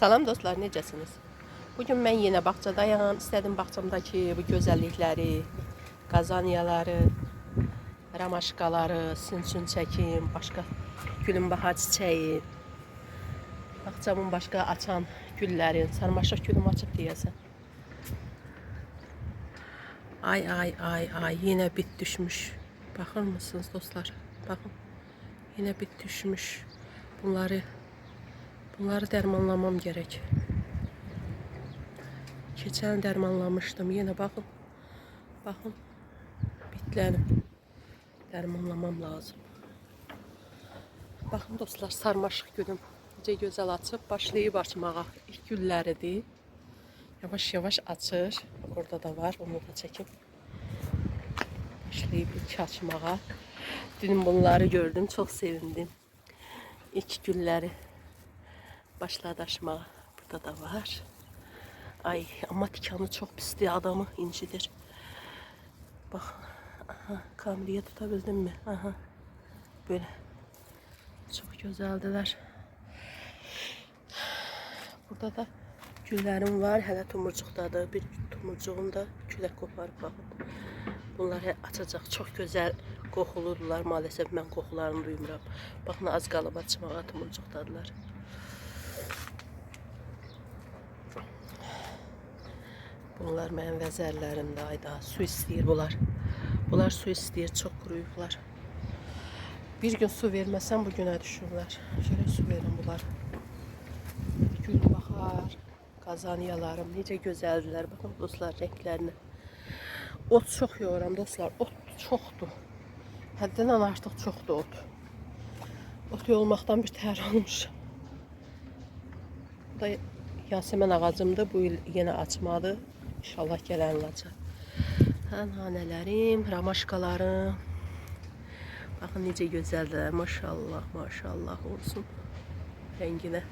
Salam dostlar, necəsiniz? Bugün mən yenə bağçadayam. İstədim bağçamdakı bu gözəllikləri, qazaniyaları, ramaşkaları sizin üçün çəkim, başqa gülünbahar çiçəyi, bağçamın başqa açan güllərin, sarmaşıq gülüm açıb deyəsən. Ay, yenə bit düşmüş. Baxır mısınız dostlar? Baxın, yenə bit düşmüş. Bunları dərmanlamam gerek. Keçən dərmanlamışdım. Yenə baxın. Baxın. Bitlərim. Dərmanlamam lazım. Baxın dostlar, sarmaşıq gülüm necə gözəl açıb, başlayıb açmağa. İlk gülləridir. Yavaş-yavaş açır. Orada da var, onu da çəkim. Başlayıb ilk açmağa. Dün bunları gördüm, çox sevindim. İlk gülləri başladı açmağa. Burada da var. Ay, amma tikanı çox pisdir, adamı incidir. Bax, aha, kameraya tuta bildim mi? Aha, böyle. Çox gözəldilər. Burada da güllərim var, hələ tumurcuqdadır. Bir tumurcuğum da külək qoparıb, baxın. Bunlar açacaq, çox gözəl qoxulurlar. Maalesef mən qoxularını duymuram. Baxın, az qalıb açmağa, tumurcuqdadılar. Bunlar mənim vəzərlərimdə, ayda su istəyir bunlar. Bunlar su istəyir, çox quruyublar. Bir gün su verməsəm bu günə düşürlər. Şöyle su verin bunlar. Gülbahar, qazaniyalarım necə gözəldirlər. Baxın dostlar, renklərinə. Ot çox yoğuram dostlar, ot çoxdur. Həddindən artıq çoxdur ot. Ot yolmaqdan bir təhər olmuşam. Bu da Yasemin ağacımdır, bu il yenə açmadı. İnşallah gələn olacaq. Nanələrim, ramaşkalarım. Baxın necə gözəldir. Maşallah, maşallah olsun rənginə.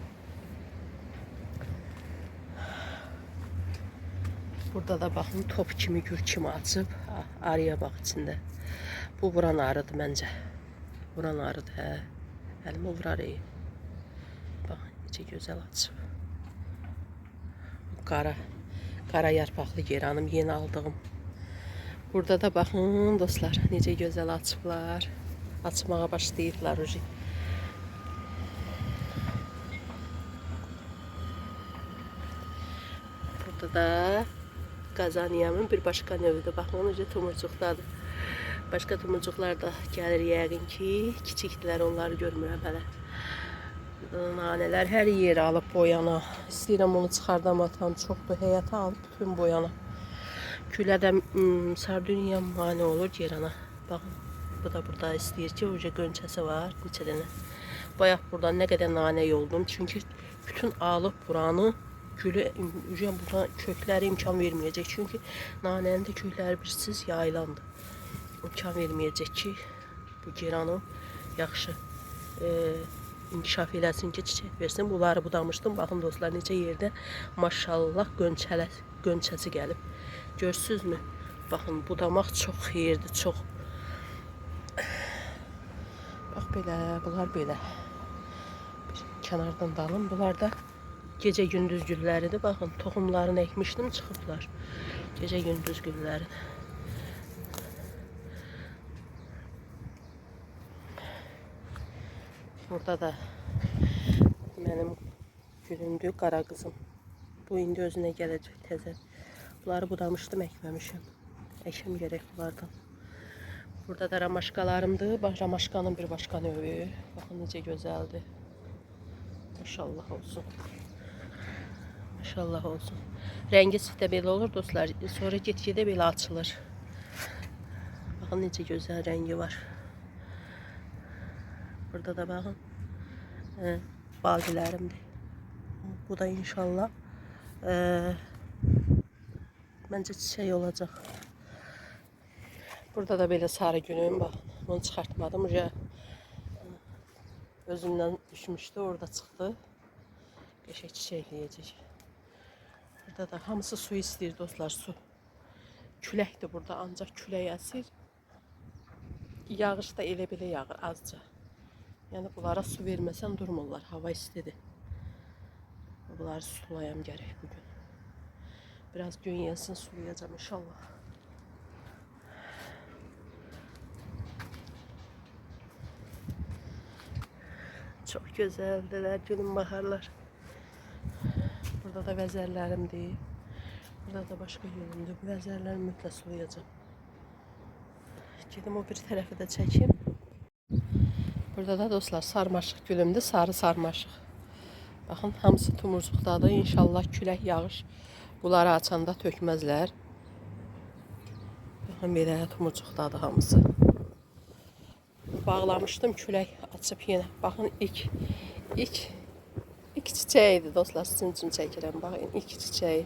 Burada da baxın top kimi, gül kimi açıb. Arıya bax içində. Bu vuran arıdır məncə. Vuran arıdır, hə. Əlimə vurar. Baxın necə gözəl açıb. Qara yarpaqlı geranım, yeni aldığım. Burada da baxın dostlar, necə gözəl açıblar. Açmağa başlayıblar ucu. Burada da qazaniyamın bir başqa növüdür. Baxın, necə tumurcuqdadır. Başqa tumurcuqlar da gəlir yəqin ki, kiçikdilər, onları görmürəm hələ. Nanələr hər yeri alıb boyana. İstəyirəm onu çıxardam atam, çoxdur. Həyata alıb bütün boyana. Külə də sarduniyam mane olur gerana. Baxın, bu da burada istəyir ki, uca qönçəsi var, neçə dənə. Bayaq buradan nə qədər nanə yoldum. Çünki bütün alıb buranı, gülü, uca buradan kökləri imkan verməyəcək. Çünki nanənin də kökləri birsiz yayılandı. İmkan verməyəcək ki, bu geranı yaxşı inkişaf eləsin ki, çiçək versin. Bunları budamışdım. Baxın dostlar, necə yerdə maşallah qönçəsi gəlib. Görsünüzmü? Baxın, budamaq çox xeyirdir, çox. Bax belə, bunlar belə. Bir kənardan dalın. Bunlar da gecə gündüz gülləridir. Baxın, toxumlarını əkmişdim, çıxıblar. Gecə gündüz gülləridir. Burada da mənim gülümdür, qara qızım. Bu indi özünə gələcək təzə. Bunları budamışdım, əkməmişim. Əkəm gerək bunlardan. Burada da ramaşkalarımdır. Bax, ramaşkanın bir başqa növü. Baxın necə gözəldir. Maşallah olsun. Maşallah olsun. Rəngi sifdə belə olur dostlar. Sonra get-gedə belə açılır. Baxın necə gözəl rəngi var. Burada da baxın. Baldilərimdir. Bu da inşallah məncə çiçək olacaq. Burada da belə sarı gülüm. Baxın. Onu çıxartmadım. Özümdən düşmüşdü. Orada çıxdı. Qəşəng çiçəkləyəcək. Burada da hamısı su istəyir dostlar. Su. Küləkdir burada. Ancaq külək əsir. Yağış da elə belə yağır azca. Yəni bunlara su verməsən durmurlar. Hava istidir. bunları sulayam gərək bugün. Biraz gün yensin sulayacağım inşallah. Çok güzeldiler gülüm baharlar. Burada da vəzərlərimdir. Burada da başka gülümdür. Bu vəzərləri mütləq sulayacağım. Gedim o bir tərəfi də çəkeyim. Burada da dostlar sarmaşıq gülümdür. Sarı sarmaşıq. Baxın hamısı tumurcuqdadır. İnşallah külək yağış bunları açanda tökməzlər. Baxın belə tumurcuqdadır hamısı. Bağlamışdım külək açıb yenə. Baxın ilk çiçəyidir dostlar. Sizin üçün çəkirəm. Baxın ilk çiçəyi.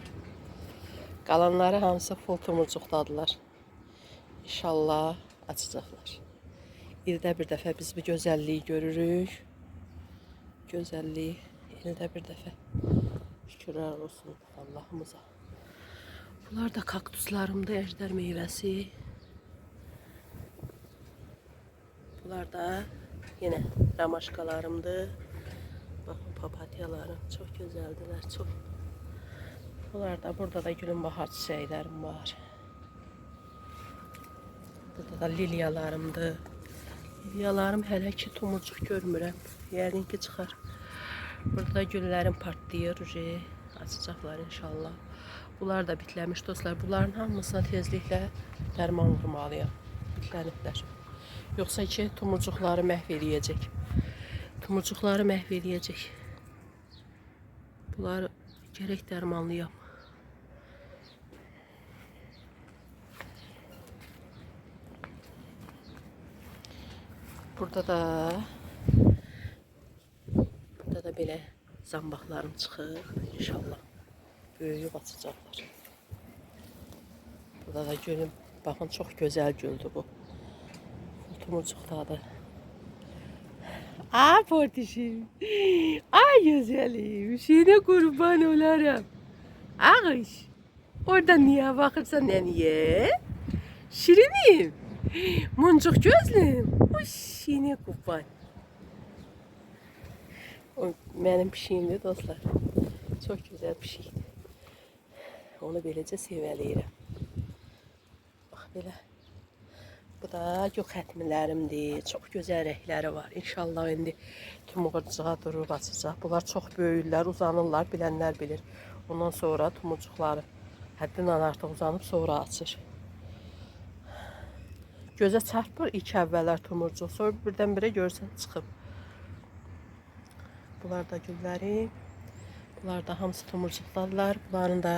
Qalanları hamısı full tumurcuqdadılar. İnşallah açacaqlar. İldə bir dəfə biz bu gözəlliyi görürük. Gözəlliyi ildə bir dəfə. Şükürlər olsun Allah'ımıza. Bunlar da kaktuslarımda ejder meyvəsi. Bunlar da yine ramaşkalarımdır. Bakın papatyalarım çok güzeldiler çok. Bunlar da burada da gülün bahar çiçeklerim var. Burada da lilyalarımdır. Lilyalarım hələ ki tumurcuq görmürəm. Yəqin ki çıxar. Burada da güllərim partlayır. Açacaqlar inşallah. Bunlar da bitləmiş dostlar. Bunların hamısına tezliklə dərman vurmalıyam. Bitləniblər. Yoxsa ki tumurcuqları məhv eləyəcək. Tumurcuqları məhv eləyəcək. Bunları gərək dərmanlıyam. Burada da belə zambaqlarım çıxır inşallah. Böyüyüb açacaqlar. Burada da gülüm. Baxın çox gözəl güldür bu. Tumurcuqdadır. Ay portişim. Ay güzelim. Şeyine kurban olarım. Ağış. Orada niye bakırsan neniye? Şirinim. Muncuk gözlüm. Hoş şeyine kurban. O benim pişiyimdir dostlar. Çok güzel pişiydi. Onu beləcə sevəliyirəm. Bax belə. Bu da gök xətmilərimdir. Çox gözəl rəngləri var. İnşallah indi tumurcuğa durub açacaq. Bunlar çox böyüklər, uzanırlar, bilənlər bilir. Ondan sonra tumurcuqları həddindən artıq uzanıb sonra açır. Gözə çarpır ilk əvvəllər tumurcuq. Sonra birdən-birə görsən çıxıb. Bunlar da güllərim. Bunlar da hamısı tumurcuqdadılar. Bunların da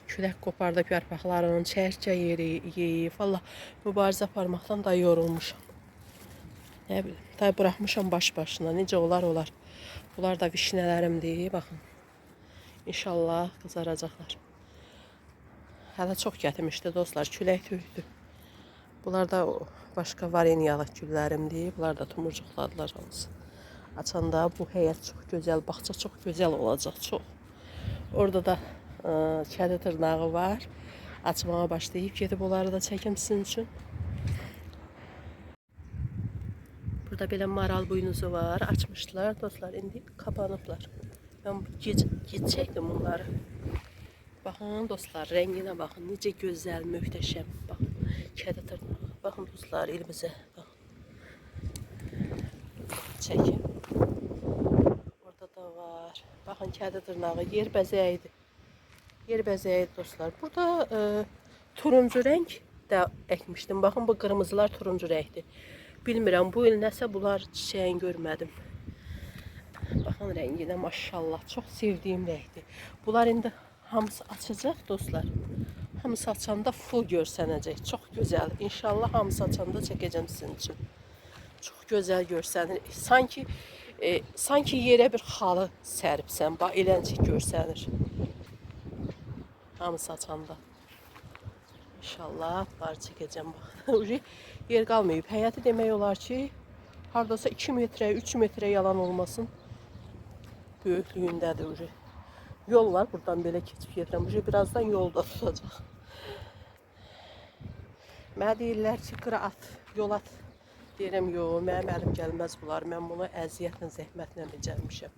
külək qopardıb yarpaqlarının çərkə yeyib. Valla mübarizə aparmaqdan da yorulmuşam. Nə bilim, da buraxmışam baş-başına. Necə olar. Bunlar da vişnələrimdir. Baxın. İnşallah qızaracaqlar. Hələ çox gətirmişdi dostlar. Külək töydü. Bunlar da başqa varenyalı güllərimdir. Bunlar da tumurcuqdadılar hamısı. Açanda bu həyət çox gözəl, bağça çox gözəl olacaq, çox. Orada da kədi tırnağı var. Açmağa başlayıb, gedib onları da çəkim sizin üçün. Burada belə maral buynuzu var, açmışlar dostlar, indi kapanıblar. Mən gec çəkdim bunları. Baxın dostlar, rənginə baxın, necə gözəl, möhtəşəm. Baxın, kədi tırnağı. Baxın dostlar, elimizə, baxın. Çəkim. Var. Baxın kədi tırnağı yer bəzəyidir. Yer bəzəyidir dostlar. Burada turuncu rəng də əkmişdim. Baxın bu qırmızılar turuncu rəngdir. Bilmirəm bu il nəsə bunlar çiçəyin görmədim. Baxın rənginə maşallah çox sevdiyim rəngdir. Bunlar indi hamısı açacaq dostlar. Hamısı açanda full görsənəcək. Çox gözəl. İnşallah hamısı açanda çəkəcəm sizin üçün. Çox gözəl görsənir. Sanki yerə bir halı səribsən, bax eləncik görsənir. Hamısı açanda. İnşallah bunları çəkəcəm bax. Yer qalmayıb. Həyəti demək olar ki, hardasa 2 metrə, 3 metrə yalan olmasın. Böyüklüyündədir. Yol var, buradan belə keçib gedirəm. Birazdan yolda tutacaq. Mənə deyirlər ki, qıra at, yol at. Deyirəm, yox, mənim əlim gəlməz bunlar. Mən bunu əziyyətlə, zəhmətlə becərmişəm.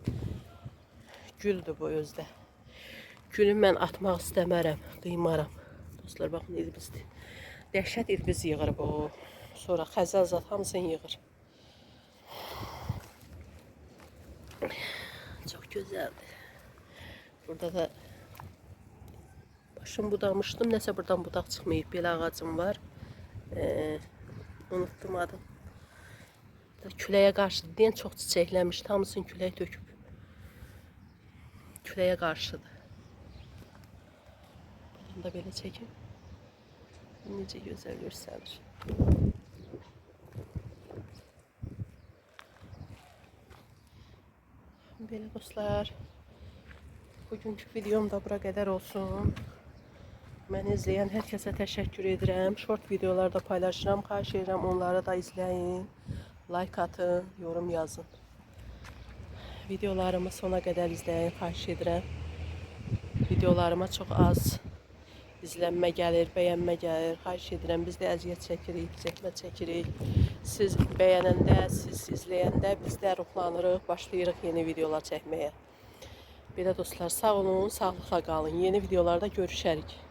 Güldür bu özdə. Gülü mən atmaq istəmərəm, qıymaram. Dostlar, baxın, ilbizdir. Dəhşət ilbiz yığır bu. Sonra xəzəl zat hamısını yığır. Çox gözəldir. Burada da başım budamışdım. Nəsə buradan budaq çıxmayıb. Belə ağacım var. Unuttum adım. Küləyə qarşıdır deyən çox çiçəkləmiş. Hamısını külək töküb. Küləyə qarşıdır. Buradan da belə çəkim. Necə gözəl görsənir. Belə dostlar. Bugünkü videom da bura qədər olsun. Məni izləyən hər kəsə təşəkkür edirəm. Short videolarda paylaşıram. Xahiş edirəm onları da izləyin. Like atın, yorum yazın. Videolarımı sona qədər izləyin. Xahiş edirəm. Videolarıma çox az izlənmə gəlir, bəyənmə gəlir. Xahiş edirəm. Biz də əziyyət çəkirik, çəkmə çəkirik. Siz bəyənəndə, siz izləyəndə biz də ruhlanırıq, başlayırıq yeni videolar çəkməyə. Belə dostlar, sağ olun, sağlıqla qalın. Yeni videolarda görüşərik.